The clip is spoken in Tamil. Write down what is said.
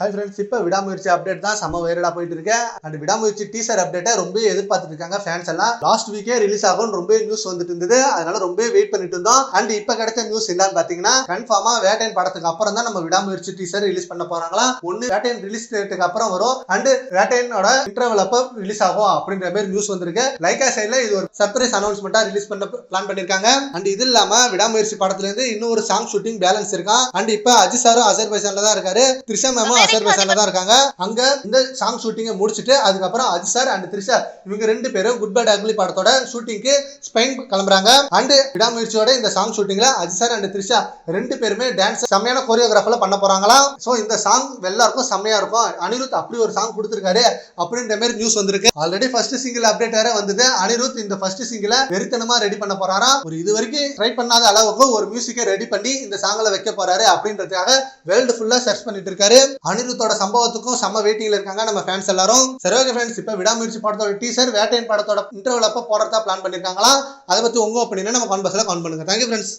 ஹாய் ஃப்ரெண்ட்ஸ், இப்போ விடாமுயற்சி அப்டேட் தான் செம்ம வைரலா போயிட்டு இருக்கு. அண்ட் விடாமுயற்சி டீசர் அப்டேட்டை ரொம்ப எதிர்பார்த்துட்டு இருக்காங்க ஃபேன்ஸ் எல்லாம். லாஸ்ட் வீக்கே ரிலீஸ் ஆகும்னு ரொம்ப நியூஸ் வந்துட்டு இருந்தது. அதனால ரொம்ப வெயிட் பண்ணிட்டு இருந்தோம். அண்ட் இப்போ கிடைச்ச நியூஸ் என்னன்னு பாத்தீங்கன்னா, கன்ஃபார்மா வேட்டையன் படத்துக்கு அப்புறம் தான் நம்ம விடாமுயற்சி டீசர் ரிலீஸ் பண்ண போறாங்களா. ஒன்னு வேட்டையன் ரிலீஸ் டேட்டுக்கு அப்புறம் வரும், அண்ட் வேட்டையனோட இன்டர்வல் அப்போ ரிலீஸ் ஆகும் அப்படின்ற மாதிரி நியூஸ் வந்திருக்கு. லைக்கா சைட்ல இது ஒரு சர்ப்ரைஸ் அனௌன்ஸ்மெண்டா ரிலீஸ் பண்ண பிளான் பண்ணிருக்காங்க. அண்ட் இது இல்லாம விடாமுயற்சி படத்துல இருந்து இன்னொரு சாங் ஷூட்டிங் பேலன்ஸ் இருக்கான். அண்ட் இப்போ அஜித் சாரும் அசர்பைசான்ல தான் இருக்காரு, த்ரிஷா மேமும் அசர்பைசான்ல தான் இருக்காங்க. அங்க இந்த சாங் ஷூட்டிங்கை முடிச்சிட்டு அதுக்கப்புறம் அஜித் சார் அண்ட் த்ரிஷா இவங்க ரெண்டு பேரும் குட் பேட் அக்லி படத்தோட ஷூட்டிங்க்கு ஸ்பெயின் கிளம்புறாங்க. அண்ட் விடாமுயற்சியோட இந்த சாங் ஷூட்டிங்ல அஜித் சார் அண்ட் த்ரிஷா ரெண்டு பேருமே டான்ஸ் செம்மையான கோரியோகிராஃபில பண்ண போறாங்களாம். சோ இந்த சாங் எல்லாருக்கும் செம்மையா இருக்கும். அனிருத் அப்படி ஒரு சாங் கொடுத்திருக்காரு அப்படின்ற மாதிரி நியூஸ் வந்திருக்கு. ஆல்ரெடி ஃபர்ஸ்ட் சிங்கிள் அப்டேட் வேற வந்தது. அனிருத் இந்த ஃபர்ஸ்ட் சிங்கிளை வெறித்தனமா ரெடி பண்ண போறாராம். ஒரு இது வரைக்கும் ட்ரை பண்ணாத அளவுக்கு ஒரு மியூசிக்கை ரெடி பண்ணி இந்த சாங்ல வைக்க போறாரு அப்படின்றதுக்காக வேர்ல்டு ஃபுல்லா சர்ச் பண்ணிட்டு இருக்காரு. அனிருத்தோட சம்பவத்துக்கும் செம்ம வெயிட்டிங்ல இருக்காங்க நம்ம ஃபேன்ஸ் எல்லாரும். சரி ஓகே ஃப்ரெண்ட்ஸ், இப்போ விடாமுயற்சி படத்தோட டீசர் வேட்டையன் படத்தோட இன்டர்வல் அப்ப போறதா பிளான் பண்ணிருக்காங்களா. அதை பத்தி உங்க ஒப்பீனியனை நம்ம கமெண்ட் பாக்ஸ்ல கமெண்ட் பண்ணுங்க. Thank you friends.